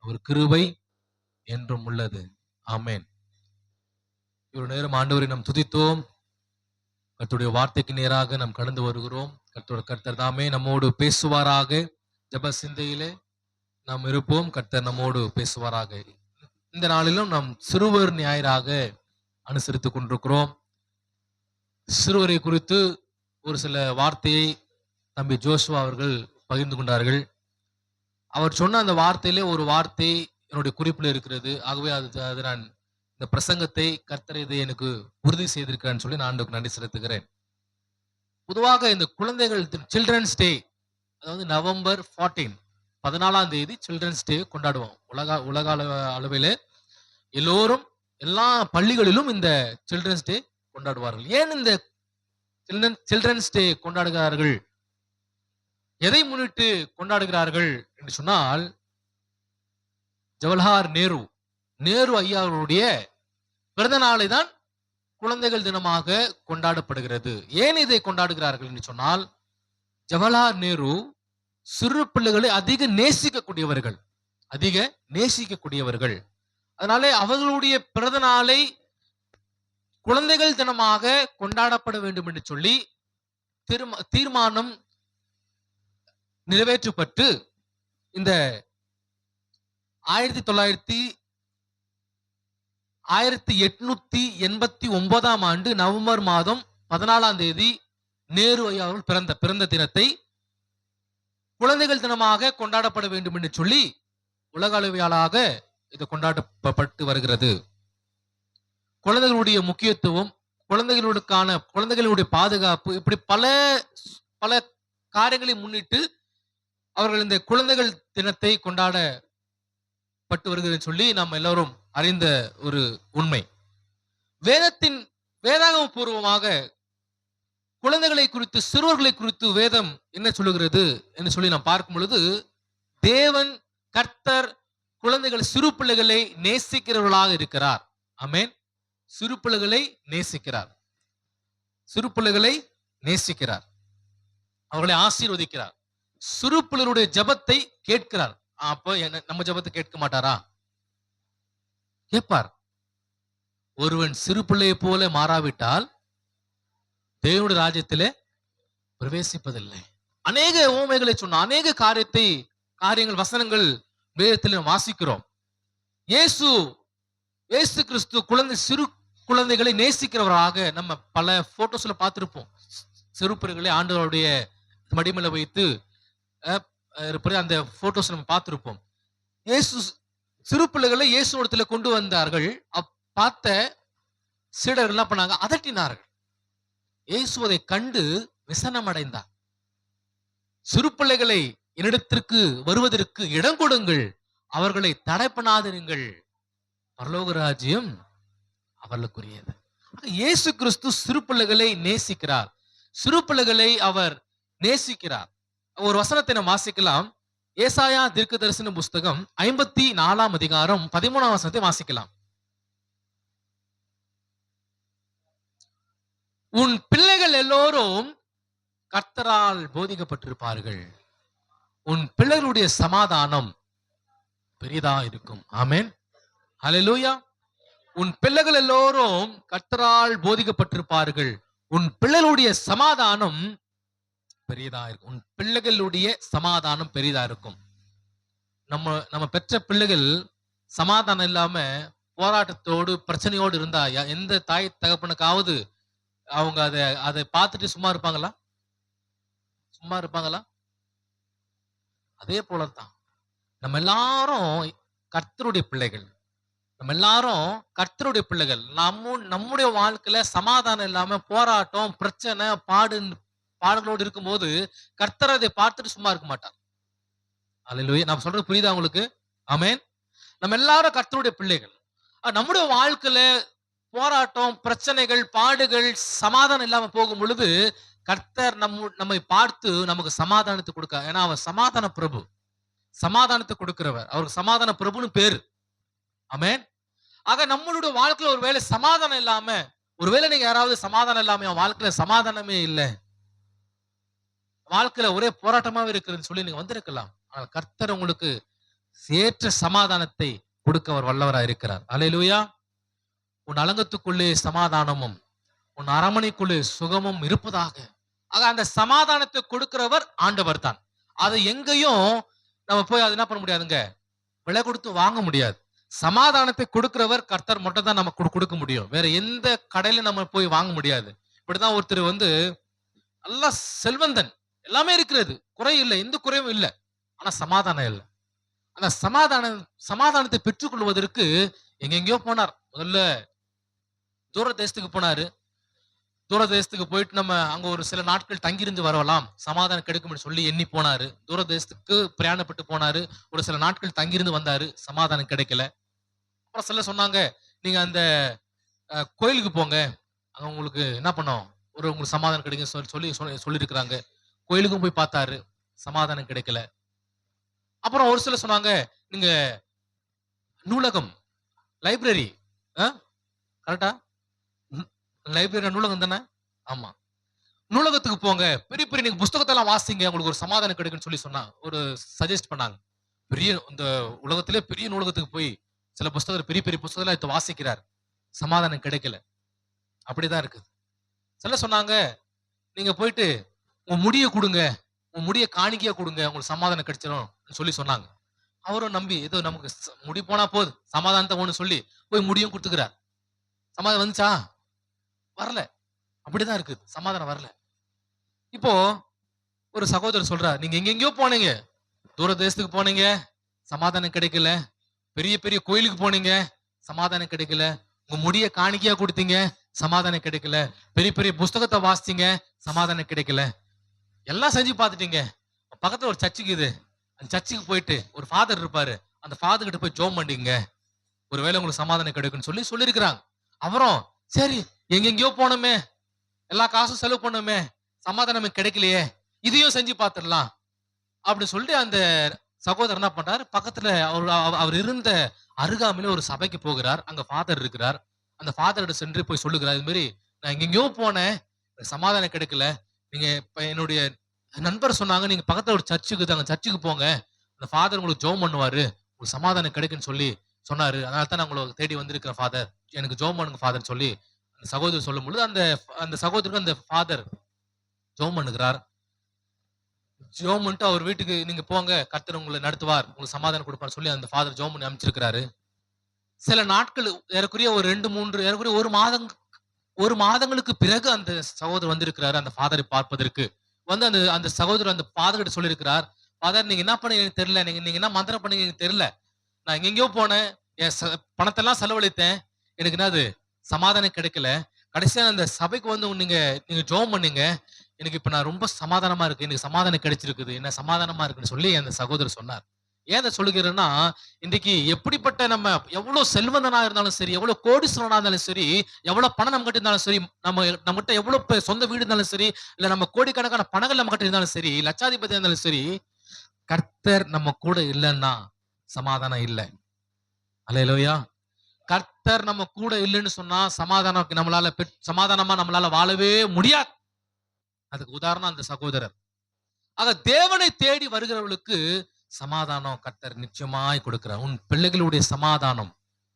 அவர் கிருபை என்றும் உள்ளது. ஆமென். இவ்வளவு நேரம் ஆண்டவரை நாம் துதித்தோம். கர்த்தருடைய வார்த்தைக்கு நேராக நாம் கடந்து வருகிறோம். கர்த்தர் தாமே நம்மோடு பேசுவாராக. ஜெப சிந்தையிலே நாம் இருப்போம். கர்த்தர் நம்மோடு பேசுவாராக. இந்த நாளிலும் நாம் சிறுவர் ஞாயிறாக அனுசரித்துக் கொண்டிருக்கிறோம். சிறுவரை குறித்து ஒரு சில வார்த்தையை தம்பி ஜோஷுவா அவர்கள் பகிர்ந்து கொண்டார்கள். அவர் சொன்ன அந்த வார்த்தையிலே ஒரு வார்த்தை என்னுடைய குறிப்பில் இருக்கிறது. ஆகவே அது நான் இந்த பிரசங்கத்தை கர்த்தர் இதை எனக்கு உறுதி செய்திருக்கிறேன்னு சொல்லி நான் ஆண்டவருக்கு நன்றி செலுத்துகிறேன். பொதுவாக இந்த குழந்தைகள் சில்ட்ரன்ஸ் டே, அதாவது நவம்பர் 14 சில்ட்ரன்ஸ் டே கொண்டாடுவோம். உலக அளவிலே எல்லோரும் எல்லா பள்ளிகளிலும் இந்த சில்ட்ரன்ஸ் டே கொண்டாடுவார்கள். ஏன் இந்த சில்ட்ரன்ஸ் டே கொண்டாடுகிறார்கள்? எதை முன்னிட்டு கொண்டாடுகிறார்கள் என்று சொன்னால், ஜவஹர்லால் நேரு ஐயா அவருடைய பிறந்த நாளை தான் குழந்தைகள் தினமாக கொண்டாடப்படுகிறது. ஏன் இதை கொண்டாடுகிறார்கள் என்று சொன்னால், ஜவஹர்லால் நேரு சிறு பிள்ளைகளை அதிக நேசிக்கக்கூடியவர்கள். அதனாலே அவர்களுடைய பிறந்த நாளை குழந்தைகள் தினமாக கொண்டாடப்பட வேண்டும் என்று சொல்லி தீர்மானம் நிறைவேற்றப்பட்டு இந்த 1889 நவம்பர் மாதம் 14 நேரு ஐயா அவர்கள் பிறந்த தினத்தை குழந்தைகள் தினமாக கொண்டாடப்பட வேண்டும் என்று சொல்லி உலக அளவிலாக இது கொண்டாடப்பட்டு வருகிறது. குழந்தைகளுடைய முக்கியத்துவம், குழந்தைகளுடைய பாதுகாப்பு, இப்படி பல காரியங்களை முன்னிட்டு அவர்கள் இந்த குழந்தைகள் தினத்தை கொண்டாடப்பட்டு வருகிறது சொல்லி நாம் எல்லாரும் அறிந்த ஒரு உண்மை. வேதாகம பூர்வமாக குழந்தைகளை குறித்து, சிறுவர்களை குறித்து வேதம் என்ன சொல்லுகிறது என்று சொல்லி நாம் பார்க்கும் பொழுது, தேவன் கர்த்தர் குழந்தைகள் சிறு பிள்ளைகளை நேசிக்கிறவர்களாக இருக்கிறார். ஆமென். சிறு பிள்ளைகளை நேசிக்கிறார், அவர்களை ஆசீர்வதிக்கிறார், சிறு பிள்ளைகளுடைய ஜெபத்தை கேட்கிறார். அப்ப நம்ம ஜெபத்தை கேட்க மாட்டாரா? கேட்பார். ஒருவன் சிறு பிள்ளையை போல மாறாவிட்டால் தேவனுடைய ராஜ்யத்திலே பிரவேசிப்பதில்லை. அநேக உவமைகளை சொன்ன அநேக காரியங்கள் வசனங்கள் வேதத்தில் வாசிக்கிறோம். இயேசு கிறிஸ்து சிறு குழந்தைகளை நேசிக்கிறவராக நம்ம பல போட்டோஸ்ல பார்த்திருப்போம். சிறு பிள்ளைகளை ஆண்டவருடைய மடிமேல வைத்து அந்த போட்டோஸ் நம்ம பார்த்திருப்போம். சிறு பிள்ளைகளை இயேசுவிடத்துல கொண்டு வந்தார்கள். பார்த்த சீடர்கள் என்ன பண்ணாங்க? அதட்டினார்கள். இயேசுவை கண்டு விசனம் அடைந்தார். சிறு பிள்ளைகளை என்னிடத்திற்கு வருவதற்கு இடம் கொடுங்கள், அவர்களை தடை பண்ணாதிருங்கள், பரலோக ராஜ்யம் அவர்களுக்குரியது. இயேசு கிறிஸ்து சிறு பிள்ளைகளை நேசிக்கிறார். சிறு பிள்ளைகளை அவர் நேசிக்கிறார். ஒரு வசனத்தை நாம் வாசிக்கலாம். ஏசாயா தீர்க்கதரிசன புஸ்தகம் 54 13 வசனத்தை வாசிக்கலாம். உன் பிள்ளைகள் எல்லோரும் கர்த்தரால் போதிக்கப்பட்டிருப்பார்கள், உன் பிள்ளைகளுடைய சமாதானம் பெரிதா இருக்கும். ஆமென். ஹல்லேலூயா. உன் பிள்ளைகள் எல்லோரும் கர்த்தரால் போதிக்கப்பட்டிருப்பார்கள், உன் பிள்ளைகளுடைய சமாதானம் பெரியதா இருக்கும். உன் பிள்ளைகளுடைய சமாதானம் பெரிதா இருக்கும். நம்ம பெற்ற பிள்ளைகள் சமாதானம் இல்லாம போராட்டத்தோடு பிரச்சனையோடு இருந்தா எந்த தாய் தகப்பனுக்காவது அவங்க அதை பார்த்துட்டு சும்மா இருப்பாங்களா? அதே போலதான் நம்ம எல்லாரும் கர்த்தருடைய பிள்ளைகள். நம்முடைய வாழ்க்கையில சமாதானம் இல்லாம போராட்டம், பிரச்சனை, பாடுகளோடு இருக்கும்போது கர்த்தர் அதை பார்த்துட்டு சும்மா இருக்க மாட்டார். அல்லேலூயா. நான் சொல்றது புரியுதா உங்களுக்கு? ஆமென். நம்ம எல்லாரும் கர்த்தருடைய பிள்ளைகள். நம்முடைய வாழ்க்கையில போராட்டம், பிரச்சனைகள், பாடுகள், சமாதானம் இல்லாம போகும் பொழுது கர்த்தர் நம்மை பார்த்து நமக்கு சமாதானத்தை கொடுக்க. ஏன்னா அவர் சமாதான பிரபு, சமாதானத்தை கொடுக்கிறவர். அவருக்கு சமாதான பிரபுன்னு பேரு. ஆமென். ஆக நம்மளுடைய வாழ்க்கையில ஒருவேளை சமாதானம் இல்லாம, ஒருவேளை நீங்க யாராவது சமாதானம் இல்லாம என் வாழ்க்கையில சமாதானமே இல்லை, வாழ்க்கையில ஒரே போராட்டமாவே இருக்குதுன்னு சொல்லி நீங்க வந்திருக்கலாம். ஆனால் கர்த்தர் உங்களுக்கு ஏற்ற சமாதானத்தை கொடுக்க அவர் வல்லவராய் இருக்கிறார். அல்லேலூயா. உன் அலங்கத்துக்குள்ளே சமாதானமும் உன் அரமனைக்குள்ளே சுகமும் இருப்பதாக. ஆக அந்த சமாதானத்தை கொடுக்கிறவர் ஆண்டவர் தான். அதை எங்கேயும் நம்ம போய் அது என்ன பண்ண முடியாதுங்க, விலை கொடுத்து வாங்க முடியாது. சமாதானத்தை கொடுக்கிறவர் கர்த்தர் மட்டும் தான் நம்ம கொடுக்க முடியும். வேற எந்த கடையில நம்ம போய் வாங்க முடியாது. இப்படிதான் ஒருத்தர் நல்லா செல்வந்தன், எல்லாமே இருக்கிறது, குறை இல்லை, எந்த குறையும் இல்லை, ஆனா சமாதானம் இல்லை. அந்த சமாதானத்தை பெற்றுக்கொள்வதற்கு எங்கெங்கயோ போனார். முதல்ல தூர தேசத்துக்கு போனாரு. தூர தேசத்துக்கு போயிட்டு நம்ம அங்க ஒரு சில நாட்கள் தங்கியிருந்து வரலாம், சமாதானம் கிடைக்கும்னு சொல்லி எண்ணி போனாரு. தூர தேசத்துக்கு பிரயாணப்பட்டு போனாரு. ஒரு சில நாட்கள் தங்கியிருந்து வந்தாரு, சமாதானம் கிடைக்கல. அப்புறம் சில சொன்னாங்க, நீங்க அந்த கோயிலுக்கு போங்க, அங்க உங்களுக்கு என்ன பண்ணோம், உங்களுக்கு சமாதானம் கிடைக்கும் சொல்லியிருக்கிறாங்க. கோயிலுக்கும் போய் பார்த்தாரு, சமாதானம் கிடைக்கல. அப்புறம் ஒரு சில சொன்னாங்க, நீங்க நூலகம், லைப்ரரி, கரெக்டா, லைப்ரரி நூலகம் தானே, ஆமா, நூலகத்துக்கு போங்க, பெரிய பெரிய நீங்க புஸ்தகத்தை எல்லாம் வாசிங்க, உங்களுக்கு ஒரு சமாதானம் கிடைக்குன்னு சொல்லி ஒரு சஜஸ்ட் பண்ணாங்க. பெரிய இந்த உலகத்திலே பெரிய நூலகத்துக்கு போய் சில புஸ்தகம், பெரிய பெரிய புஸ்தகங்களை வாசிக்கிறார், சமாதானம் கிடைக்கல. அப்படிதான் இருக்குது. சில சொன்னாங்க, நீங்க போயிட்டு உங்க முடிய கொடுங்க, உங்க முடிய காணிக்கையா கொடுங்க, உங்களுக்கு சமாதானம் கிடைச்சிடும் சொல்லி சொன்னாங்க. அவரும் நம்பி ஏதோ நமக்கு முடி போனா போது, சமாதானத்தை ஒண்ணு சொல்லி போய் முடியும் கொடுத்துக்கிறார். சமாதானம் வந்துச்சா? வரல. அப்படிதான் இருக்குது, சமாதானம் வரல. இப்போ ஒரு சகோதரர் சொல்றார், நீங்க எங்கெங்கயோ போனீங்க, தூர தேசத்துக்கு போனீங்க, சமாதானம் கிடைக்கல. பெரிய பெரிய கோயிலுக்கு போனீங்க, சமாதானம் கிடைக்கல. உங்க முடிய காணிக்கையா கொடுத்தீங்க, சமாதானம் கிடைக்கல. பெரிய பெரிய புஸ்தகத்தை வாசித்தீங்க, சமாதானம் கிடைக்கல. எல்லாம் செஞ்சு பார்த்துட்டீங்க. பக்கத்துல ஒரு சர்ச்சுக்கு, அந்த சர்ச்சுக்கு போயிட்டு ஒரு ஃபாதர் இருப்பாரு, அந்த ஃபாதர் கிட்ட போய் ஜோம் பண்ணிங்க, ஒருவேளை உங்களுக்கு சமாதானம் கிடைக்கும்னு சொல்லியிருக்கிறாங்க. அப்புறம் சரி, எங்கெங்கயோ போனோமே, எல்லா காசும் செலவு பண்ணோமே, சமாதானமே கிடைக்கலையே, இதையும் செஞ்சு பார்த்துடலாம் அப்படின்னு சொல்லிட்டு அந்த சகோதரர் என்ன பண்றாரு, பக்கத்துல அவர் இருந்த அருகாமையில ஒரு சபைக்கு போகிறார். அங்க ஃபாதர் இருக்கிறார். அந்த ஃபாதர்கிட்ட சென்று போய் சொல்லுகிறார், இது மாதிரி நான் எங்கெங்கயோ போனேன், சமாதானம் கிடைக்கல. நீங்க என்னுடைய நண்பர் சொன்னாங்க, நீங்க பக்கத்துல ஒரு சர்ச்சுக்கு, அந்த சர்ச்சுக்கு போங்க, அந்த ஃபாதர் உங்களுக்கு ஜோம் பண்ணுவாரு, உங்களுக்கு சமாதானம் கிடைக்குன்னு சொல்லி சொன்னாரு. அதனால தான் நான் உங்களுக்கு தேடி வந்திருக்கிறேன் ஃபாதர், எனக்கு ஜோம் பண்ணுங்க ஃபாதர் சொல்லி அந்த சகோதரர் சொல்லும் பொழுது அந்த சகோதரருக்கு அந்த ஃபாதர் ஜோம் பண்ணுகிறார். ஜோம் பண்ணிட்டு அவர் வீட்டுக்கு நீங்க போங்க, கர்த்தர் உங்களை நடத்துவார், உங்களுக்கு சமாதானம் கொடுப்பார் சொல்லி அந்த ஃபாதர் ஜோம் பண்ணி அமைச்சிருக்கிறாரு. சில நாட்கள், ஏறக்குறைய ஒரு 2-3, ஏறக்குறைய ஒரு மாதங்களுக்கு பிறகு அந்த சகோதரர் வந்திருக்கிறாரு அந்த ஃபாதரை பார்ப்பதற்கு. அந்த அந்த சகோதரர் அந்த ஃபாதர் கிட்ட சொல்லியிருக்கிறார், ஃபாதர் நீங்க என்ன பண்ணீங்க எனக்கு தெரியல, நீங்க என்ன மந்திரம் பண்ணீங்க எனக்கு தெரியல, நான் எங்கெங்கயோ போனேன், என் பணத்தெல்லாம் செலவழித்தேன், எனக்கு என்னது சமாதானம் கிடைக்கல. கடைசியா அந்த சபைக்கு நீங்க ஜோம் பண்ணீங்க, எனக்கு இப்ப நான் ரொம்ப சமாதானமா இருக்கு, எனக்கு சமாதானம் கிடைச்சிருக்குது, என்ன சமாதானமா இருக்குன்னு சொல்லி அந்த சகோதரர் சொன்னார். ஏன் அதை சொல்லுகிறேன்னா, இன்றைக்கு எப்படிப்பட்ட நம்ம எவ்வளவு செல்வந்தனா இருந்தாலும் சரி, எவ்வளவு கோடீஸ்வரனா இருந்தாலும் சரி, எவ்வளவு பணம் நம்ம கிட்ட இருந்தாலும் சரி, நம்மகிட்ட எவ்வளவு சொந்த வீடு இருந்தாலும் சரி, இல்ல நம்ம கோடிக்கணக்கான பணங்கள் நம்ம கிட்ட இருந்தாலும் சரி, லட்சாதிபதியா இருந்தாலும் சரி, கர்த்தர் நம்ம கூட இல்லைன்னா சமாதானம் இல்லை. அல்லேலூயா. கர்த்தர் நம்ம கூட இல்லைன்னு சொன்னா சமாதானமா நம்மளால வாழவே முடியாது. அதுக்கு உதாரணம் அந்த சகோதரர். ஆக தேவனை தேடி வருகிறவர்களுக்கு சமாதானம் கர்த்தர் நிச்சயமாய் கொடுக்கிறார். உன் பிள்ளைகளுடைய சமாதானம்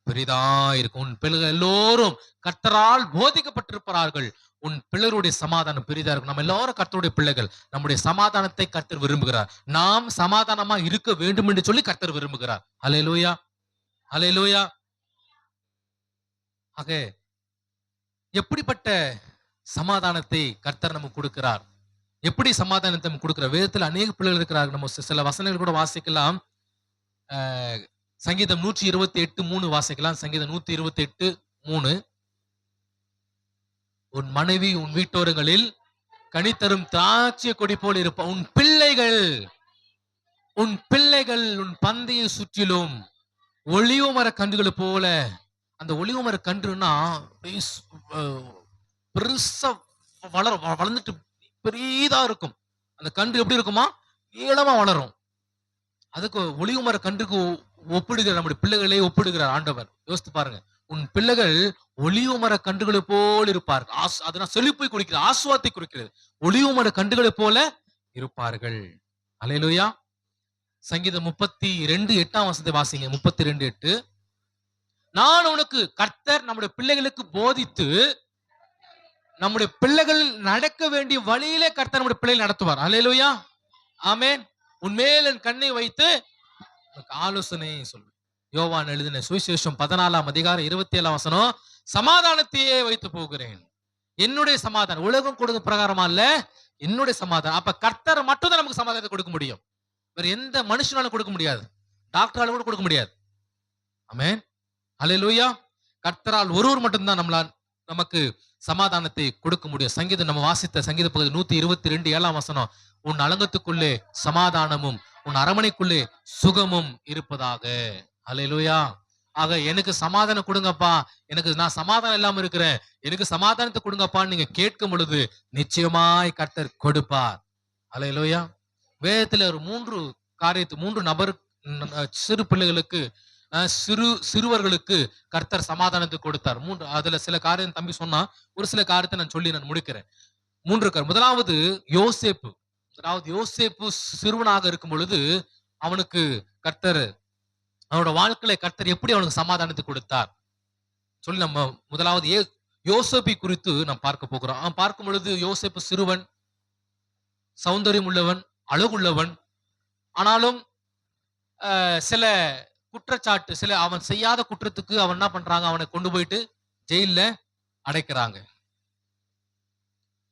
பெரிதா இருக்கும். உன் பிள்ளைகள் எல்லோரும் கர்த்தரால் போதிக்கப்பட்டிருப்பார்கள். உன் பிள்ளைகளுடைய சமாதானம் பெரிதா இருக்கும். நம்ம எல்லாரும் கர்த்தருடைய பிள்ளைகள். நம்முடைய சமாதானத்தை கர்த்தர் விரும்புகிறார். நாம் சமாதானமா இருக்க வேண்டும் என்று சொல்லி கர்த்தர் விரும்புகிறார். அல்லேலூயா, அல்லேலூயா. ஆக எப்படிப்பட்ட சமாதானத்தை கர்த்தர் நமக்கு கொடுக்கிறார், எப்படி சமாதானத்தை கொடுக்கிற வேதத்தில் அநேக பிள்ளைகள் இருக்கிறார்கள். நம்ம சில வசனங்கள் கூட வாசிக்கலாம். சங்கீதம் 128:3 வாசிக்கலாம். சங்கீதம் 128:3. உன் மனைவி உன் வீட்டோரங்களில் கனித்தரும் திராட்சை கொடி போல் இருப்ப, உன் பிள்ளைகள் உன் பந்தையை சுற்றிலும் ஒளிவு மர கன்றுகளை போல. அந்த ஒளிவு மர கன்றுனா பெருசா வளர்ந்துட்டு பெரியதா இருக்கும். அந்த கன்று எப்படி இருக்குமா, நீளமா வளரும். அதுக்கு ஒளிவு மர கன்றுக்கு ஒப்பிடுகிறார், நம்முடைய பிள்ளைகளை ஒப்பிடுகிறார் ஆண்டவர். யோசித்து பாருங்க, உன் பிள்ளைகள் ஒளிவு மர கன்றுகளை போல் இருப்பார்கள். அதனால் செழிப்பை குறிக்கிறது, ஆசுவாத்தை குறிக்கிறது. ஒளிவு மர கன்றுகளை போல இருப்பார்கள். அல்லேலூயா. சங்கீதம் 32:8 வாசிங்க. 32:8. நான் உனக்கு கர்த்தர் நம்முடைய பிள்ளைகளுக்கு போதித்து நம்முடைய பிள்ளைகள் நடக்க வேண்டிய வழியிலே கர்த்தர் நம்முடைய பிள்ளைகள் நடத்துவார். அல்லேலூயா, ஆமென். உன்மேல் என் கண்ணை வைத்து ஆலோசனை சொல்வேன். யோவான் எழுதின சுவிசேஷம் 14:27 சமாதானத்தையே வைத்து போகிறேன். என்னுடைய சமாதானம், உலகம் கொடுக்க பிரகாரமா இல்ல, என்னுடைய சமாதானம். அப்ப கர்த்தர் மட்டும் தான் நமக்கு சமாதானத்தை கொடுக்க முடியும். வேற எந்த மனுஷனாலும் கொடுக்க முடியாது, டாக்டரால கூட கொடுக்க முடியாது. ஆமென், அல்லேலூயா. கர்த்தரால் ஒருவர் மட்டும்தான் நமக்கு சமாதானத்தை கொடுக்க முடியும். சங்கீதம் நம்ம வாசித்த சங்கீத பகுதி 122:7 உன் அலங்கத்துக்குள்ளே சமாதானமும் உன் அரமனைக்குள்ளே சுகமும் இருப்பதாக. அல்லேலூயா. ஆக எனக்கு சமாதானம் கொடுங்கப்பா, நான் சமாதானம் இல்லாம இருக்கிறேன், எனக்கு சமாதானத்தை கொடுங்கப்பான்னு நீங்க கேட்கும் பொழுது நிச்சயமாய் கர்த்தர் கொடுப்பார். அல்லேலூயா. வேதத்துல ஒரு 3 நபர் சிறு பிள்ளைகளுக்கு சிறுவர்களுக்கு கர்த்தர் சமாதானத்தை கொடுத்தார். அதுல சில காரியம் தம்பி சொன்னா, ஒரு சில காரியத்தை நான் சொல்லி முடிக்கிறேன். 3 காரியம். முதலாவது யோசேப்பு. சிறுவனாக இருக்கும் பொழுது அவனுக்கு கர்த்தர், அவனோட வாழ்க்கையில கர்த்தர் எப்படி அவனுக்கு சமாதானத்தை கொடுத்தார் சொல்லி நம்ம முதலாவது யோசேப்பை குறித்து நாம் பார்க்க போகிறோம். பார்க்கும் பொழுது யோசேப்பு சிறுவன், சௌந்தரியம் உள்ளவன், அழகுள்ளவன். ஆனாலும் சில குற்றச்சாட்டு, அவன் செய்யாத குற்றத்துக்கு அவன் என்ன பண்றாங்க, அவனை கொண்டு போயிட்டு ஜெயில அடைக்கிறாங்க.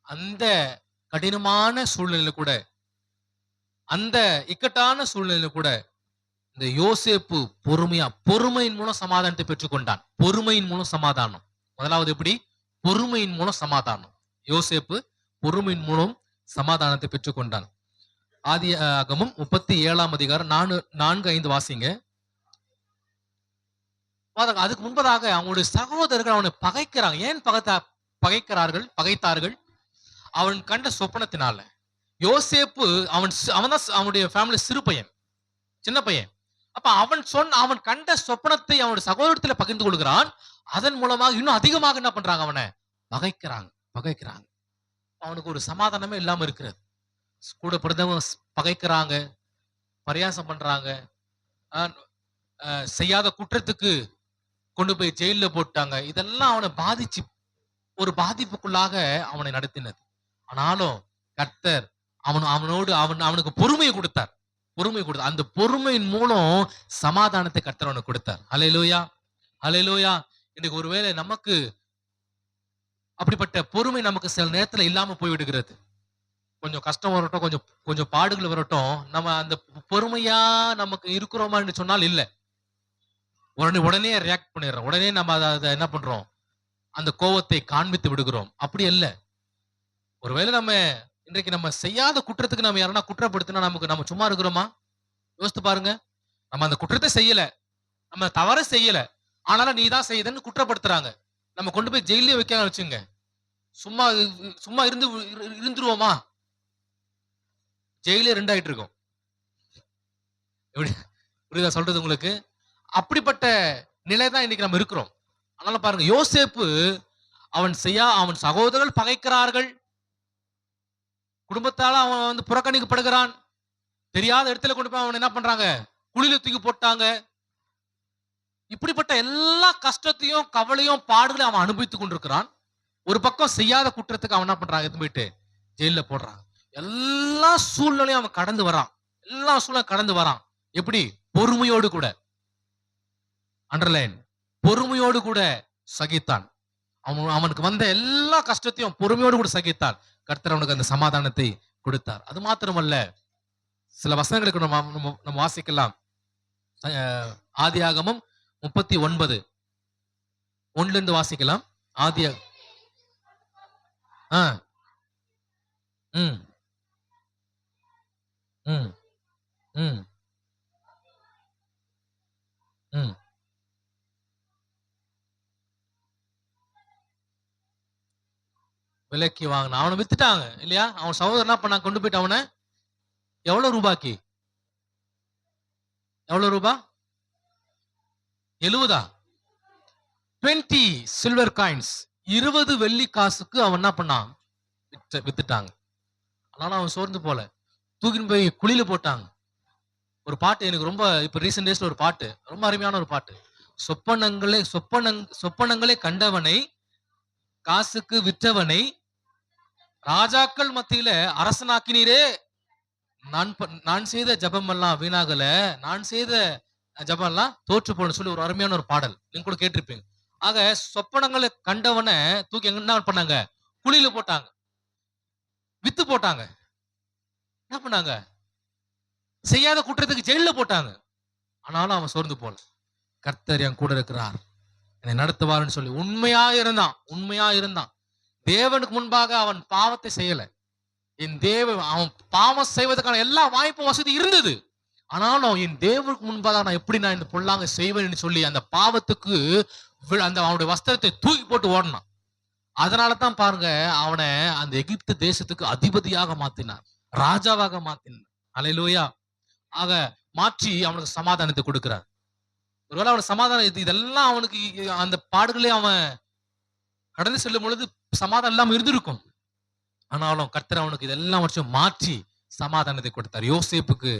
அந்த கடினமான சூழ்நிலையில கூட, அந்த இக்கட்டான சூழ்நிலையில கூட இந்த யோசேப்பு பொறுமையின் மூலம் சமாதானத்தை பெற்றுக்கொண்டான். பொறுமையின் மூலம் சமாதானம். முதலாவது எப்படி? பொறுமையின் மூலம் சமாதானம். யோசேப்பு பொறுமையின் மூலம் சமாதானத்தை பெற்றுக்கொண்டான். ஆதியாகமம் 37:4-5 வாசிங்க. அதுக்கு முன்பதாக அவனுடைய சகோதரர்கள் அவனை பகைக்கிறாங்க. ஏன் பகைத்தார்கள்? அவன் கண்ட சொப்பனத்தினால. யோசேப்பு அவன் தான் அவனுடைய ஃபேமிலி சிறு பையன், சின்ன பையன். அப்ப அவன் கண்ட சொப்பனத்தை அவனுடைய சகோதரத்துல பகிர்ந்து கொள்கிறான். அதன் மூலமாக இன்னும் அதிகமாக என்ன பண்றாங்க, அவனை பகைக்கிறாங்க. அவனுக்கு ஒரு சமாதானமே இல்லாம இருக்கிறது. கூட பிறந்தவங்க பகைக்கிறாங்க, பரியாசம் பண்றாங்க, செய்யாத குற்றத்துக்கு கொண்டு போய் ஜெயில போட்டாங்க. இதெல்லாம் அவனை ஒரு பாதிப்புக்குள்ளாக அவனை நடத்தினது. ஆனாலும் கர்த்தர் அவனுக்கு பொறுமையை கொடுத்தார். அந்த பொறுமையின் மூலம் சமாதானத்தை கர்த்தர் அவனுக்கு கொடுத்தார். அல்லேலூயா. இன்னைக்கு ஒருவேளை நமக்கு அப்படிப்பட்ட பொறுமை நமக்கு சில நேரத்துல இல்லாம போய்விடுகிறது. கொஞ்சம் கஷ்டம் வரட்டும், கொஞ்சம் பாடுகள் வரட்டும், நம்ம அந்த பொறுமையா நமக்கு இருக்கிறோமான்னு சொன்னால் இல்ல. உடனே ரியாக்ட் பண்ணிடுறோம். உடனே நம்ம அதை என்ன பண்றோம், அந்த கோபத்தை காண்பித்து விடுகிறோம். அப்படி இல்ல. ஒருவேளை இன்றைக்கு நம்ம செய்யாத குற்றத்துக்கு நம்ம யாரா குற்றப்படுத்தினா நம்ம சும்மா இருக்கிறோமா? யோசித்து பாருங்க. நம்ம அந்த குற்றத்தை செய்யல, நம்ம தவற செய்யல, ஆனாலும் நீ தான் செய்யுதுன்னு குற்றப்படுத்துறாங்க. நம்ம கொண்டு போய் ஜெயிலே வைக்க வச்சுங்க, சும்மா இருந்துருவோமா? ஜெயிலே 2 ஆயிட்டு இருக்கும். எப்படி புரியுதா சொல்றது உங்களுக்கு? அப்படிப்பட்ட நிலைதான் இன்னைக்கு நம்ம இருக்கிறோம். அதனால பாருங்க, யோசேப்பு அவன் சகோதரர்கள் பகைக்கிறார்கள், குடும்பத்தால அவன் புறக்கணிக்கப்படுகிறான். தெரியாத இடத்துல கொண்டு போய் அவன் என்ன பண்றாங்க, குழியில தூக்கி போட்டாங்க. இப்படிப்பட்ட எல்லா கஷ்டத்தையும் கவலையும் பாடுகளையும் அவன் அனுபவித்துக் கொண்டிருக்கிறான். ஒரு பக்கம் செய்யாத குற்றத்துக்கு அவன் என்ன பண்றாங்க, எடுத்து போயிட்டு ஜெயில போடுறாங்க. எல்லா சூழ்நிலையும் அவன் கடந்து வரான். எப்படி? பொறுமையோடு கூட. அண்டர்லைன், பொறுமையோடு கூட சகித்தான். அவனுக்கு வந்த எல்லா கஷ்டத்தையும் பொறுமையோடு கூட சகித்தான். கர்த்தர் அவனுக்கு அந்த சமாதானத்தை கொடுத்தார். அது மாத்திரமல்ல, சில வசனங்களுக்கு நம்ம வாசிக்கலாம். ஆதியாகமம் 39:1 வாசிக்கலாம். விலைக்கு வாங்கின அவனை வித்துட்டாங்க இல்லையா? அவன் சகோதரன் என்ன பண்ணாங்க, கொண்டு போயிட்டு அவனை எவ்வளவு ரூபாய்க்கு? 70 20 சில்வர் காயின்ஸ், 20 வெள்ளி காசுக்கு அவன் என்ன பண்ணான், வித்துட்டாங்க. ஆனாலும் அவன் சோர்ந்து போல, தூக்கின்னு போய் குழியில போட்டாங்க. ஒரு பாட்டு எனக்கு ரொம்ப இப்ப ரீசெண்ட் டேஸ்ல ஒரு பாட்டு ரொம்ப அருமையான ஒரு பாட்டு. சொப்பனங்களே கண்டவனை, காசுக்கு விற்றவனை, ராஜாக்கள் மத்தியில அரசனாக்கினீரே. நான் செய்த ஜெபம் எல்லாம் வீணாகல, நான் செய்த ஜெபம் எல்லாம் தோற்று போன சொல்லி ஒரு அருமையான ஒரு பாடல் நீங்க கூட கேட்டிருப்பீங்க. ஆக சொப்பனங்களை கண்டவன தூக்கி என்ன பண்ணாங்க? குழியில போட்டாங்க, வித்து போட்டாங்க. என்ன பண்ணாங்க? செய்யாத குற்றத்துக்கு ஜெயில போட்டாங்க. ஆனாலும் அவன் சோர்ந்து போல. கர்த்தர் என் கூட இருக்கிறார், என்னை நடத்துவார்னு சொல்லி உண்மையா இருந்தான். தேவனுக்கு முன்பாக அவன் பாவத்தை செய்யல. அவன் பாவம் செய்வதற்கான எல்லா வாய்ப்பும் வசதி இருந்தது. ஆனாலும் என் தேவனுக்கு முன்பாக நான் எப்படி நான் இந்த பொல்லாங்க செய்வேன்னு சொல்லி அந்த பாவத்துக்கு அந்த அவனுடைய வஸ்திரத்தை தூக்கி போட்டு ஓடினான். அதனாலதான் பாருங்க, அவனை அந்த எகிப்து தேசத்துக்கு அதிபதியாக மாத்தினார், ராஜாவாக மாத்தினார். அல்லேலூயா. ஆக மாற்றி அவனுக்கு சமாதானத்தை கொடுக்கிறார். ஒருவேளை அவனுக்கு சமாதானம் இதெல்லாம் அவனுக்கு அந்த பாடுகளே அவன் கடந்து செல்லும் பொழுது சமாதானம் இல்லாம இருந்திருக்கும். ஆனாலும் கர்த்தர் அவனுக்கு இதெல்லாம் வருஷம் மாற்றி சமாதானத்தை கொடுத்தார். யோசேப்புக்கு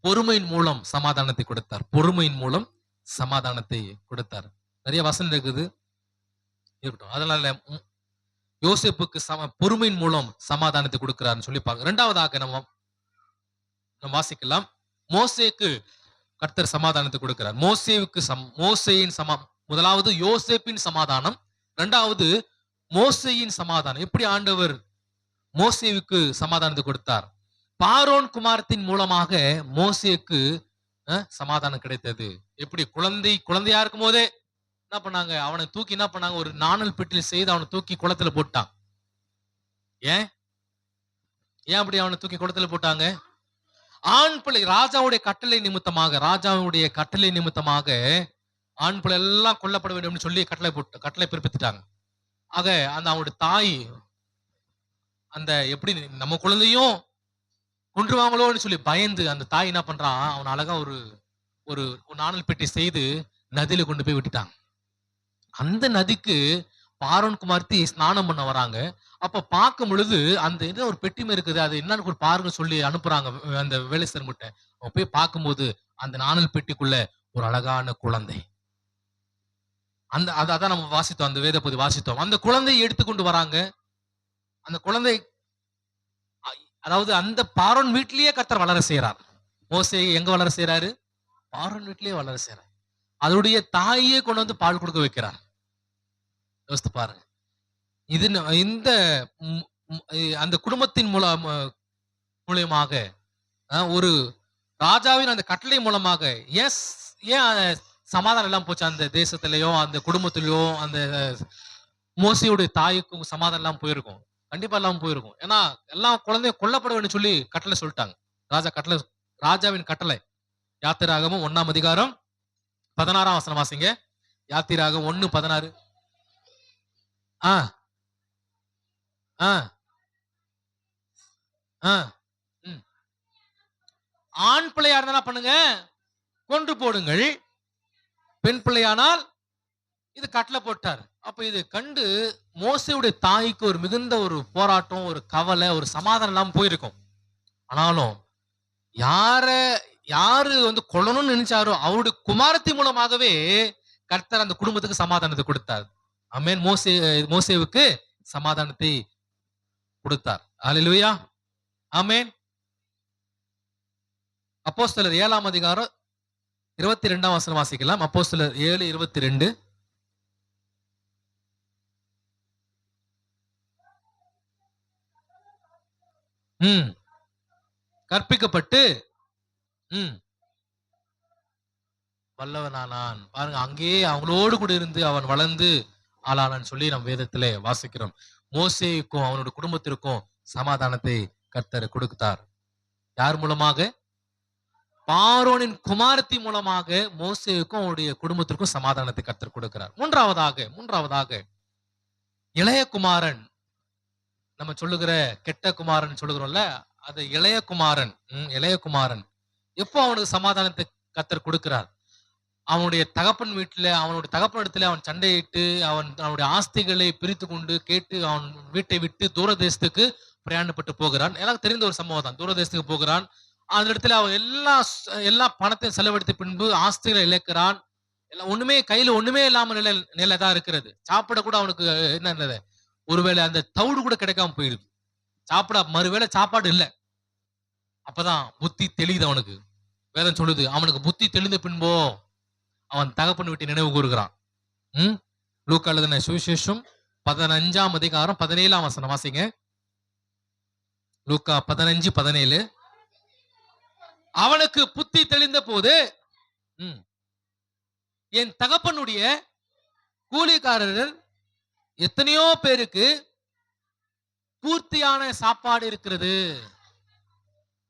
பொறுமையின் மூலம் சமாதானத்தை கொடுத்தார். பொறுமையின் மூலம் சமாதானத்தை கொடுத்தார். நிறைய வசனம் இருக்குது, இருக்கட்டும். அதனால யோசேப்புக்கு பொறுமையின் மூலம் சமாதானத்தை கொடுக்கிறார்னு சொல்லி பார்க்க. இரண்டாவதாக நம்ம வாசிக்கலாம். மோசேக்கு கர்த்தர் சமாதானத்தை கொடுக்கிறார். மோசேயின் முதலாவது யோசேப்பின் சமாதானம், இரண்டாவது மோசேயின் சமாதானம். எப்படி ஆண்டவர் மோசேவுக்கு சமாதானத்தை கொடுத்தார்? பார்வோன் குமாரத்தின் மூலமாக மோசேக்கு சமாதானம் கிடைத்தது. எப்படி? குழந்தையா இருக்கும் போதே என்ன பண்ணாங்க? அவனை தூக்கி என்ன பண்ணாங்க? ஒரு நாணல் பெட்டியில் செய்து அவனை தூக்கி குளத்துல போட்டான். ஏன் அப்படி அவனை தூக்கி குளத்துல போட்டாங்க? ஆண் பிள்ளை ராஜாவுடைய கட்டளை நிமித்தமாக ஆண் பிள்ளை எல்லாம் கொல்லப்பட வேண்டும் சொல்லி கட்டளை பிறப்பித்துட்டாங்க. ஆக அந்த அவனுடைய தாய் அந்த எப்படி நம்ம குழந்தையும் கொன்றுவாங்களோன்னு சொல்லி பயந்து அந்த தாய் என்ன பண்றான்? அவன் அழகா ஒரு நாணல் பெட்டி செய்து நதியில கொண்டு போய் விட்டுட்டாங்க. அந்த நதிக்கு பார்வோன் குமார்த்தி ஸ்நானம் பண்ண வராங்க. அப்ப பார்க்கும் பொழுது அந்த ஒரு பெட்டிமை இருக்குது, அது என்னன்னு பாருங்க சொல்லி அனுப்புறாங்க அந்த வேலைஸ்தர் கிட்ட. அவன் போய் பார்க்கும்போது அந்த நாணல் பெட்டிக்குள்ள ஒரு அழகான குழந்தை. அதான் நம்ம வாசித்தோம், அந்த வேத பகுதி வாசித்தோம். அந்த குழந்தையை எடுத்துக்கொண்டு வராங்க. அந்த குழந்தை, அதாவது அந்த பார்வோன் வீட்டிலேயே கர்த்தர் வளர செய்யறார். மோசே எங்க வளர செய்யறாரு? பார்வோன் வீட்டிலேயே வளர செய்யறார். அதனுடைய தாயே கொண்டு வந்து பால் கொடுக்க வைக்கிறார். யோசித்து பாருங்க. இது இந்த அந்த குடும்பத்தின் மூலமாக ஒரு ராஜாவின் அந்த கட்டளை மூலமாக ஏன் சமாதானம் எல்லாம் போச்சு? அந்த தேசத்திலேயோ அந்த குடும்பத்திலேயோ அந்த மோசையுடைய தாய்க்கும் சமாதானம் எல்லாம் போயிருக்கும். கண்டிப்பா எல்லாம் போயிருக்கும். ஏன்னா எல்லாம் குழந்தைய கொல்லப்பட வேண்டும் சொல்லி கட்டளை சொல்லிட்டாங்க. ராஜாவின் கட்டளை. யாத்திராகமும் 1ஆம் அதிகாரம் 16ஆம் வசனம் வாசிங்க. யாத்திராகம் 1:16. ஆண் பிள்ளையா இருந்தா பண்ணுங்க, கொன்று போடுங்கள். பெண் பிள்ளையானால் இது கட்டளை போட்டார். அப்ப இது கண்டு மோசேயுடைய தாய்க்கு ஒரு மிகுந்த ஒரு போராட்டம், ஒரு கவலை, ஒரு சமாதானம் எல்லாம் போயிருக்கும். ஆனாலும் யாரு கொல்லணும்னு நினைச்சாரோ அவருடைய குமாரத்தி மூலமாகவே கர்த்தர் அந்த குடும்பத்துக்கு சமாதானத்தை கொடுத்தார். ஆமென். மோசேவுக்கு சமாதானத்தை கொடுத்தார். அல்லேலூயா. ஆமென். அப்போஸ்தலர் 7ஆம் அதிகாரம் 22ஆம் வசனம் வாசிக்கலாம். அப்போஸ்தலர் 7:22. கற்பிக்கப்பட்டு வல்லவனானான். பாருங்க, அங்கேயே அவங்களோடு கூட இருந்து அவன் வளர்ந்து ஆளானான்னு சொல்லி நம் வேதத்திலே வாசிக்கிறோம். மோசேக்கும் அவனுடைய குடும்பத்திற்கும் சமாதானத்தை கர்த்தர் கொடுத்தார். யார் மூலமாக? பார்வோனின் குமாரத்தி மூலமாக மோசேவுக்கும் அவனுடைய குடும்பத்திற்கும் சமாதானத்தை கர்த்தர் கொடுக்கிறார். மூன்றாவதாக இளைய குமாரன், நம்ம சொல்லுகிற கெட்ட குமாரன் சொல்லுகிறோம்ல, அது இளைய குமாரன் எப்போ அவனுக்கு சமாதானத்தை கர்த்தர் கொடுக்கிறார்? அவனுடைய தகப்பன் வீட்டுல, அவனுடைய தகப்பன் இடத்துல அவன் சண்டையிட்டு அவனுடைய ஆஸ்திகளை பிரித்து கொண்டு கேட்டு அவன் வீட்டை விட்டு தூர தேசத்துக்கு பிரயாணப்பட்டு போகிறான். எனக்கு தெரிந்த ஒரு சம்பவம் தான். தூர தேசத்துக்கு போகிறான். அந்த இடத்துல அவன் எல்லா பணத்தையும் செலவழித்த பின்பு ஆஸ்திகளை இழக்கிறான். எல்லாம் ஒண்ணுமே கையில ஒண்ணுமே இல்லாம நிலைதான் இருக்கிறது. சாப்பிட கூட அவனுக்கு என்ன, ஒருவேளை அந்த தவிடு கூட கிடைக்காம போயிடுது. சாப்பிட மறுவேளை சாப்பாடு இல்ல. அப்பதான் புத்தி தெளியுது அவனுக்கு. வேதம் சொல்லுது, அவனுக்கு புத்தி தெளிந்த பின்போ அவன் தகப்பன் வீட்டை நினைவு கூறுகிறான். லூக்கா எழுதின சுவிசேஷம் 15ஆம் அதிகாரம் 17ஆம் வசனம் வாசிங்க. லூக்கா 15:17. அவனுக்கு புத்தி தெளிந்த போது என் தகப்பனுடைய கூலிக்காரர்கள் எத்தனையோ பேருக்கு பூர்த்தியான சாப்பாடு இருக்கிறது.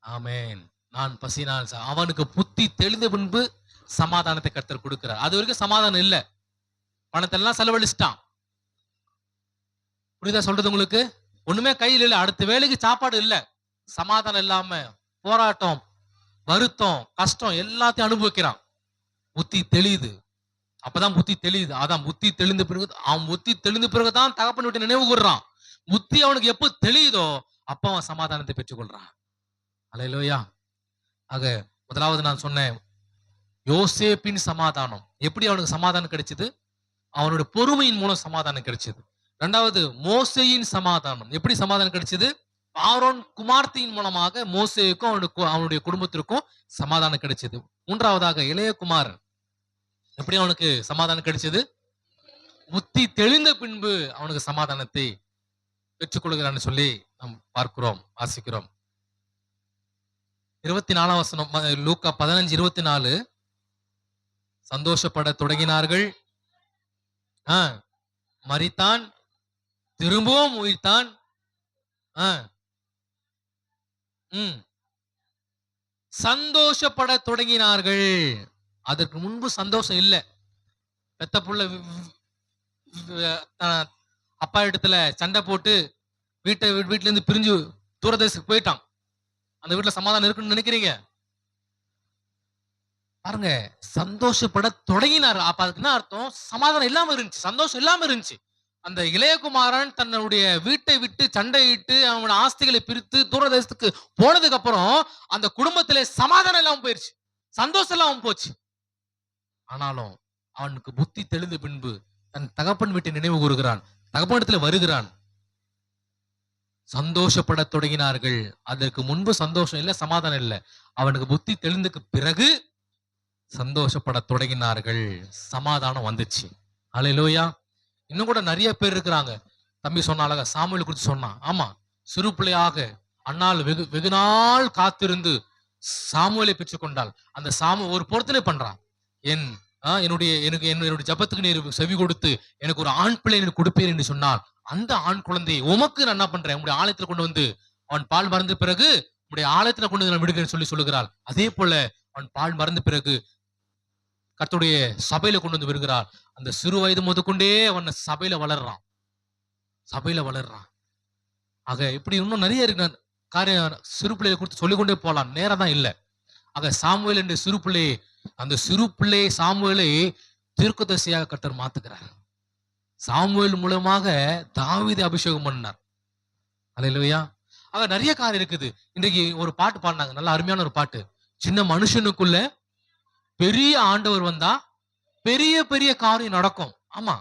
ஆமென். நான் பசினால் அவனுக்கு புத்தி தெளிந்த பின்பு சமாதானத்தை கர்த்தர் கொடுக்கிறார். அது வரைக்கும் சமாதானம் இல்ல. பணத்தை எல்லாம் செலவழிச்சிட்டான். புரியுதா சொல்றது உங்களுக்கு? ஒண்ணுமே கையில் இல்ல. அடுத்த வேலைக்கு சாப்பாடு இல்ல. சமாதானம் இல்லாம போராட்டம், வருத்தம், கஷ்டம் எல்லாத்தையும் அனுபவிக்கிறான். புத்தி தெளியுது. அப்பதான் புத்தி தெளியுது. அதான் புத்தி தெளிந்த பிறகு, அவன் புத்தி தெளிந்த பிறகுதான் தகப்பன் விட்டு நினைவு கூறுறான். புத்தி அவனுக்கு எப்ப தெளியுதோ அப்ப அவன் சமாதானத்தை பெற்றுக்கொள்றான். அல்லேலூயா. ஆக முதலாவது நான் சொன்னேன், யோசேப்பின் சமாதானம். எப்படி அவனுக்கு சமாதானம் கிடைச்சது? அவனுடைய பொறுமையின் மூலம் சமாதானம் கிடைச்சது. இரண்டாவது, மோசேயின் சமாதானம். எப்படி சமாதானம் கிடைச்சது? ஆரோன் குமார்த்தியின் மூலமாக மோசேக்கும் அவனுடைய குடும்பத்திற்கும் சமாதானம் கிடைச்சது. மூன்றாவதாக, இளைய குமாரன். எப்படி அவனுக்கு சமாதானம் கிடைச்சது? புத்தி தெளிந்த பின்பு அவனுக்கு சமாதானத்தை பெற்றுக்கொள்கிறான்னு சொல்லி நாம் பார்க்கிறோம், வாசிக்கிறோம். 24ஆம் வசனம், லூக்கா 15:24. சந்தோஷப்பட தொடங்கினார்கள். மரித்தான், திரும்பவும் உயிர்த்தான். சந்தோஷப்பட தொடங்கினார்கள். அதற்கு முன்பு சந்தோஷம் இல்ல. பெத்த புள்ள அப்பா இடத்துல சண்டை போட்டு வீட்டுல இருந்து பிரிஞ்சு தூரதேசத்துக்கு போயிட்டான். அந்த வீட்டுல சமாதானம் இருக்குன்னு நினைக்கிறீங்க? பாருங்க, சந்தோஷப்பட தொடங்கினார். அப்ப அதுக்கு என்ன அர்த்தம்? சமாதானம் இல்லாம இருந்துச்சு, சந்தோஷம் இல்லாம இருந்துச்சு. அந்த இளையகுமாரன் தன்னுடைய வீட்டை விட்டு சண்டையிட்டு அவனோட ஆஸ்திகளை பிரித்து தூரதேசத்துக்கு போனதுக்கு அப்புறம் அந்த குடும்பத்திலே சமாதானம் இல்லாம போயிருச்சு, சந்தோஷம் இல்லாம போச்சு. ஆனாலும் அவனுக்கு புத்தி தெளிந்த பின்பு தன் தகப்பன் வீட்டை நினைவு கூறுகிறான், தகப்பனிடத்துல வருகிறான். சந்தோஷப்பட தொடங்கினார்கள். அதற்கு முன்பு சந்தோஷம் இல்ல, சமாதானம் இல்ல. அவனுக்கு புத்தி தெளிந்ததுக்கு பிறகு சந்தோஷப்பட தொடங்கினார்கள், சமாதானம் வந்துச்சு. அல்லேலூயா. இன்னும் கூட நிறைய பேர் இருக்கிறாங்க. தம்பி சொன்னால சாமுவேல் குறித்து சொன்னான். ஆமா, சிறு பிள்ளையாக அண்ணால் வெகு நாள் காத்திருந்து சாமுவேலை பெற்றுக்கொண்டால் அந்த ஒரு பொருத்தனை பண்றான். என்னுடைய ஜபத்துக்கு நீர் செவி கொடுத்து எனக்கு ஒரு ஆண் பிள்ளை கொடுப்பேன் என்று சொன்னால் அந்த ஆண் குழந்தையை உமக்கு நான் என்ன பண்றேன், உங்களுடைய ஆலயத்துல கொண்டு வந்து அவன் பால் மறந்த பிறகு உங்களுடைய ஆலயத்துல கொண்டு வந்து நான் விடுகிறேன்னு சொல்லுகிறாள். அதே போல அவன் பால் மறந்த பிறகு கர்த்தருடைய சபையில கொண்டு வந்து விடுகிறார். அந்த சிறு வயது முதற்கொண்டே அவன் சபையில வளர்றான். ஆக இப்படி இன்னும் நிறைய இருக்கு காரியம். சிறு பிள்ளையை குறித்து சொல்லிக்கொண்டே போலாம், நேரம் தான் இல்லை. ஆக சாமுவேல் என்ற சிறு பிள்ளையை, அந்த சிறு பிள்ளை சாமுவேலை தீர்க்கதரிசியாக கர்த்தர் மாத்துகிறார். சாமுவேல் மூலமாக தாவீதை அபிஷேகம் பண்ணார். அல்லேலூயா. ஆக நிறைய காரியம் இருக்குது. இன்றைக்கு ஒரு பாட்டு பாடினாங்க, நல்ல அருமையான ஒரு பாட்டு. சின்ன மனுஷனுக்குள்ள பெரிய ஆண்டவர் வந்தா பெரிய பெரிய காரியம் நடக்கும். ஆமா,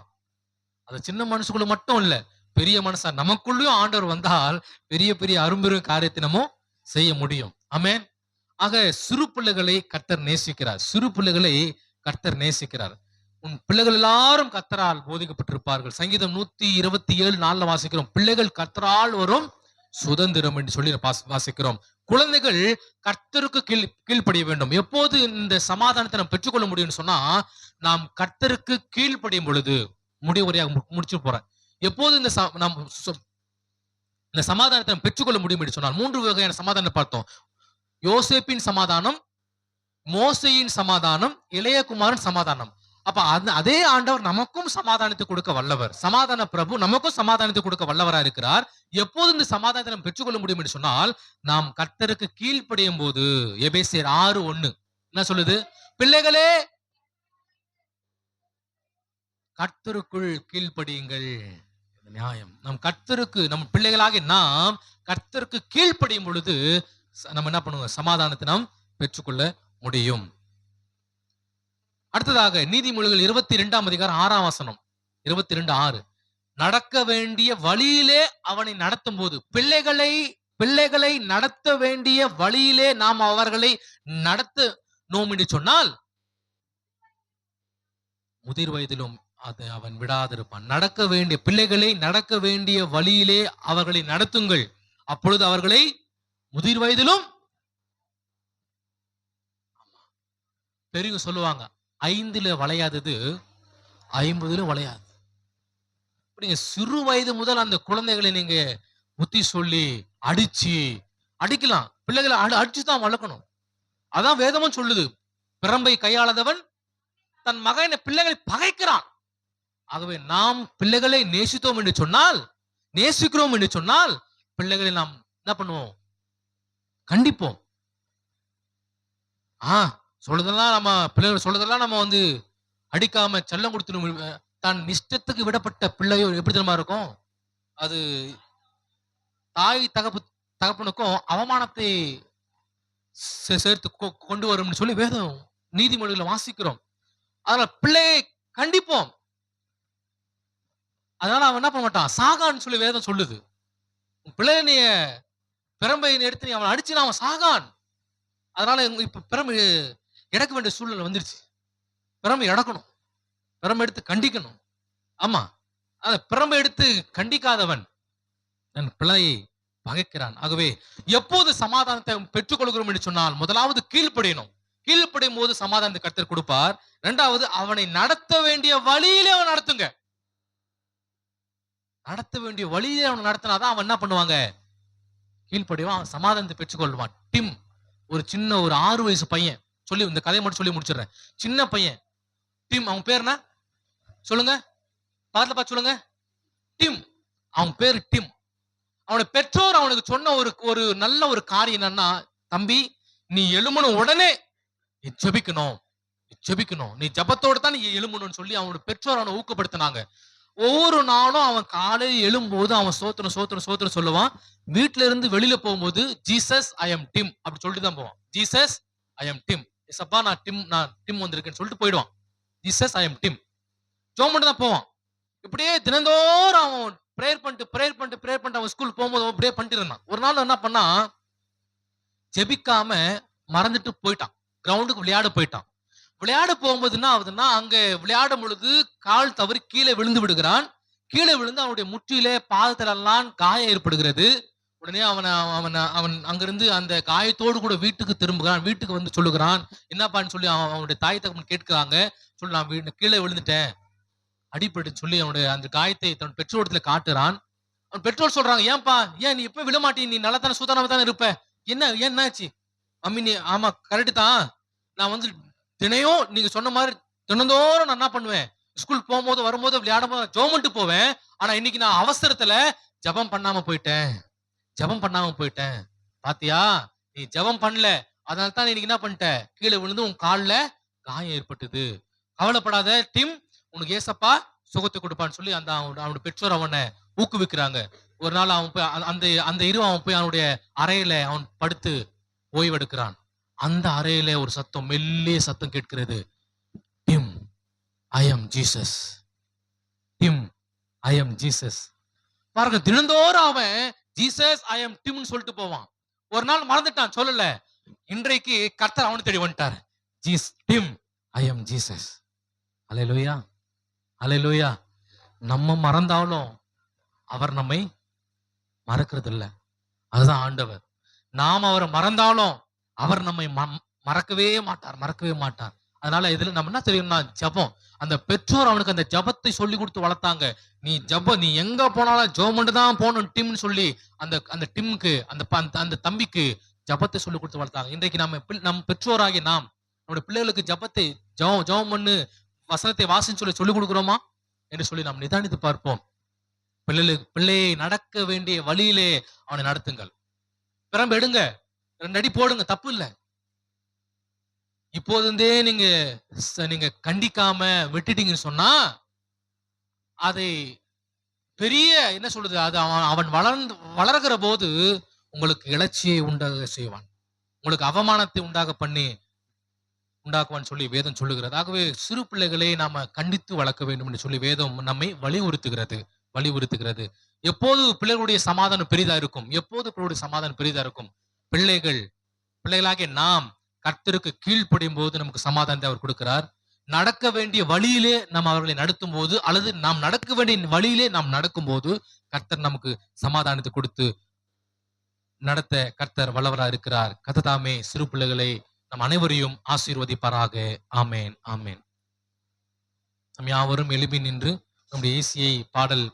அது சின்ன மனுஷனுக்குள்ள மட்டும் இல்ல, பெரிய மனுஷா நமக்குள்ளயும் ஆண்டவர் வந்தால் பெரிய பெரிய அரும்பெரும் காரியத்தை நம்ம செய்ய முடியும். ஆமென். ஆக சிறு பிள்ளைகளை கர்த்தர் நேசிக்கிறார். சிறு பிள்ளைகளை கர்த்தர் நேசிக்கிறார். உன் பிள்ளைகள் எல்லாரும் கர்த்தரால் போதிக்கப்பட்டிருப்பார்கள். சங்கீதம் 127:4 வாசிக்கிறோம். பிள்ளைகள் கர்த்தரால் வரும் சுதந்திரம் என்று சொல்லி வாசிக்கிறோம். குழந்தைகள் கர்த்தருக்கு கீழ்ப்படிய வேண்டும். எப்போது இந்த சமாதானத்தை நாம் பெற்றுக்கொள்ள முடியும்னு சொன்னா, நாம் கர்த்தருக்கு கீழ்ப்படியும் பொழுது. முடிவுரையாக முடிச்சு போறேன். எப்போது இந்த சமாதானத்தை நாம் பெற்றுக்கொள்ள முடியும் என்று சொன்னால், 3 வகையான சமாதானம் பார்த்தோம். யோசேப்பின் சமாதானம், மோசேயின் சமாதானம், இளையகுமாரன் சமாதானம். அப்ப அதே ஆண்டவர் நமக்கும் சமாதானத்தை கொடுக்க வல்லவர். சமாதான பிரபு நமக்கும் சமாதானத்தை கொடுக்க வல்லவரா இருக்கிறார். எப்போது இந்த சமாதானத்தை நாம் பெற்றுக்கொள்ள முடியும் என்று சொன்னால், நாம் கர்த்தருக்கு கீழ்ப்படியும் போது. எபேசியர் 6:1 என்ன சொல்லுது? பிள்ளைகளே கர்த்தருக்குள் கீழ்ப்படியுங்கள். நியாயம். நம் கர்த்தருக்கு, நம் பிள்ளைகளாக நாம் கர்த்தருக்கு கீழ்ப்படியும் பொழுது நம்ம என்ன பண்ணுவோம், சமாதானத்தை நாம் பெற்றுக்கொள்ள முடியும். அடுத்ததாக நீதிமொழிகள் 22ஆம் அதிகாரம் 6ஆம் வசனம், 22:6. நடக்க வேண்டிய வழியிலே அவனை நடத்தும் போது, பிள்ளைகளை நடத்த வேண்டிய வழியிலே நாம் அவர்களை நடத்தணும் என்று சொன்னால் முதிர் வயதிலும் அதை அவன் விடாதிருப்பான். பிள்ளைகளை நடக்க வேண்டிய வழியிலே அவர்களை நடத்துங்கள், அப்பொழுது அவர்களை முதிர் வயதிலும். பெரியவங்க சொல்லுவாங்க, 5ல வளையாதது 50ல வளையாது. நீங்க சிறு வயது முதல் அந்த குழந்தைகளை நீங்க புத்தி சொல்லி அடிக்கலாம். பிள்ளைகளை அடிச்சுதான் வளர்க்கணும். அதான் வேதமும் சொல்லுது, பிரம்பை கையாளாதவன் தன் மகனை பிள்ளைகளை பகைக்கிறான். ஆகவே நாம் பிள்ளைகளை நேசிக்கிறோம் என்று சொன்னால் பிள்ளைகளை நாம் என்ன பண்ணுவோம், கண்டிப்போம். சொல்றதெல்லாம் நம்ம பிள்ளைகள் சொல்றதெல்லாம் நம்ம வந்து அடிக்காம செல்லம் கொடுத்துடும். தான் இஷ்டத்துக்கு விடப்பட்ட பிள்ளையோ எப்படி தெரியுமா இருக்கும், அது தாய் தகப்பனுக்கும் அவமானத்தை சேர்த்து கொண்டு வரும்னு சொல்லி வேதம் நீதிமொழிகளை வாசிக்கிறோம். அதனால பிள்ளையை கண்டிப்போம். அதனால அவன் என்ன பண்ண மாட்டான், சாகான்னு சொல்லி வேதம் சொல்லுது. பிள்ளைய நீ பிரம்பை எடுத்து நீ அவன் அடிச்சுனா அவன் சாகான். அதனால இப்ப பிரம்பு இறக்க வேண்டிய சூழ்நிலை வந்துருச்சு. பிரம்பை இறக்கணும், பிரம்பை எடுத்து கண்டிக்கணும். ஆமா, அந்த பிரம்பை எடுத்து கண்டிக்காதவன் தன் பிள்ளையை பகைக்கிறான். ஆகவே எப்போது சமாதானத்தை பெற்றுக்கொள்கிறோம் என்று சொன்னால், முதலாவது கீழ்ப்படியணும். கீழ்ப்படியும் போது சமாதானத்தை கர்த்தர் கொடுப்பார். இரண்டாவது, அவனை நடத்த வேண்டிய வழியிலே அவன் நடத்துங்க. நடத்த வேண்டிய வழியிலே அவன் நடத்தினாதான் அவன் என்ன பண்ணுவாங்க, கீழ்ப்படிவான், அவன் சமாதானத்தை பெற்றுக்கொள்வான். டிம், ஒரு சின்ன ஒரு 6 வயசு பையன், சொல்லி இந்த கதையை மட்டும் சொல்லி முடிச்சிடுறேன். சின்ன பையன் டிம், அவன் பேர் என்ன சொல்லுங்க, பக்கத்துல பார்த்து சொல்லுங்க. டிம், அவன் பேரு டிம். அவனுடைய பெற்றோர் அவனுக்கு சொன்ன ஒரு நல்ல ஒரு காரியம் என்னன்னா, தம்பி நீ எழும்பணும், உடனே நீ ஜெபிக்கணும், நீ ஜபத்தோட தான் நீ எழும்பணும்னு சொல்லி அவனோட பெற்றோர் அவனை ஊக்கப்படுத்தினாங்க. ஒவ்வொரு நாளும் அவன் காலையில் எழும்போது அவன் சோத்திரம் சொல்லுவான். வீட்டுல இருந்து வெளியில போகும்போது ஜீசஸ் ஐ எம் டிம் அப்படி சொல்லிட்டு தான் போவான். ஜீசஸ் ஐ எம் டிம், சப்பா நான் டிம் வந்திருக்கேன்னு சொல்லிட்டு போயிடுவான். ஜீசஸ் ஐ எம் டிம் ஜோம் மட்டும் தான் போவான். இப்படியே தினந்தோறும் அவன் பிரேயர் பண்ணிட்டு அவன் ஸ்கூல் போகும்போது அப்படியே பண்ணிட்டு இருந்தான். ஒரு நாள் என்ன பண்ணா, ஜெபிக்காம மறந்துட்டு போயிட்டான். கிரவுண்டுக்கு விளையாட போயிட்டான். விளையாட போகும்போது என்ன ஆகுதுன்னா, அங்க விளையாடும் பொழுது கால் தவறி கீழே விழுந்து விடுகிறான். கீழே விழுந்து அவனுடைய முற்றிலே பாதத்துல எல்லாம் காயம் ஏற்படுகிறது. உடனே அவன் அங்கிருந்து அந்த காயத்தோடு கூட வீட்டுக்கு திரும்புகிறான். வீட்டுக்கு வந்து சொல்லுகிறான், என்னப்பான்னு சொல்லி அவனுடைய தாய் தகவல் கேட்கிறாங்க. சொல்லி நான் கீழே விழுந்துட்டேன், அடிப்பட்டு சொல்லி அவனுடைய அந்த காயத்தை தன் பெற்றோரத்துல காட்டுறான். அவன் பெற்றோர் சொல்றாங்க, ஏன் நீ எப்ப விழமாட்டீங்க, நீ நல்லா தானே சுதாரணமா தானே இருப்ப, என்னாச்சு? அம்மி நீ, ஆமா கரெக்டு தான், நான் வந்து தினையும் நீங்க சொன்ன மாதிரி தினந்தோறும் நான் என்ன பண்ணுவேன், ஸ்கூல் போகும்போது வரும்போது விளையாடும் போது ஜோமெண்ட் போவேன். ஆனா இன்னைக்கு நான் அவசரத்துல ஜபம் பண்ணாம போயிட்டேன். பாத்தியா, நீ ஜபம் பண்ணல, அதனால தான் இன்னைக்கு என்ன பண்ணிட்ட, கீழே விழுந்து உன் கால்ல காயம் ஏற்பட்டது. கவலைப்படாத டிம், உனக்கு ஏசப்பா சுகத்தை கொடுப்பான்னு சொல்லி அவனுடைய பெற்றோர் அவனை ஊக்குவிக்கிறாங்க. ஒரு நாள் அவன் போய் அந்த இரவு அவன் போய் அவனுடைய அறையில அவன் படுத்து ஓய்வெடுக்கிறான். அந்த அறையில ஒரு சத்தம், மெல்லிய சத்தம் கேட்கிறது, Tim I am Jesus, Tim I am Jesus. பாருங்க, தினந்தோறும் அவன் ஜீசஸ் ஐ எம் டிம்னு சொல்லிட்டு போவான். ஒரு நாள் மறந்துட்டான், சொல்லல. இன்றைக்கு கர்த்தர் அவனை தேடி வந்துட்டார், டிம் ஐ எம் ஜீசஸ். அல்லேலூயா, அல்லேலூயா. நம்ம மறந்தாலும் அவர் நம்மை மறக்கிறது இல்லை. அதுதான் ஆண்டவர். நாம் அவரை மறந்தாலும் அவர் நம்மை மறக்கவே மாட்டார். அதனால இதுல நம்ம என்ன தெரியும்னா, ஜபம். அந்த பெற்றோர் அவனுக்கு அந்த ஜபத்தை சொல்லி கொடுத்து வளர்த்தாங்க. நீ எங்க போனாலும் ஜோமண்டு தான் போகணும் டிம்னு சொல்லி அந்த டிம்க்கு அந்த தம்பிக்கு ஜபத்தை சொல்லி கொடுத்து வளர்த்தாங்க. இன்றைக்கு நம்ம பெற்றோராகி நாம் நம்முடைய பிள்ளைகளுக்கு ஜபத்தை ஜபம் பண்ணு, வசனத்தை வாசின்னு சொல்லி கொடுக்குறோமா என்று சொல்லி நாம் நிதானித்து பார்ப்போம். பிள்ளையை நடக்க வேண்டிய வழியிலே அவனை நடத்துங்கள். பிரம்பு எடுங்க, 2 அடி போடுங்க, தப்பு இல்லை. இப்போதே நீங்க கண்டிக்காம விட்டுட்டீங்கன்னு சொன்னா, அதை பெரிய என்ன சொல்றது, அது அவன் வளர்கிற போது உங்களுக்கு இலச்சியை உண்டாக செய்வான், உங்களுக்கு அவமானத்தை உண்டாக்குவான்னு சொல்லி வேதம் சொல்லுகிறது. ஆகவே சிறு பிள்ளைகளை நாம கண்டித்து வளர்க்க வேண்டும் என்று சொல்லி வேதம் நம்மை வலியுறுத்துகிறது. எப்போது பிள்ளைகளுடைய சமாதானம் பெரிதா இருக்கும், எப்போது பிள்ளைகளுடைய சமாதானம் பெரிதா இருக்கும், பிள்ளைகளாகிய நாம் கர்த்தருக்கு கீழ்ப்படியும் போது நமக்கு சமாதானத்தை அவர் கொடுக்கிறார். நடக்க வேண்டிய வழியிலே நாம் அவர்களை நடத்தும் போது, அல்லது நாம் நடக்க வேண்டிய வழியிலே நாம் நடக்கும் போது கர்த்தர் நமக்கு சமாதானத்தை கொடுத்து நடத்த கர்த்தர் வல்லவராக இருக்கிறார். கர்த்தர் தாமே சிறு பிள்ளைகளை நம் அனைவரையும் ஆசீர்வதிப்பாராக. ஆமேன், ஆமேன். நம் யாவரும் எழுப்பி நின்று நம்முடைய இயேசுவை பாடல்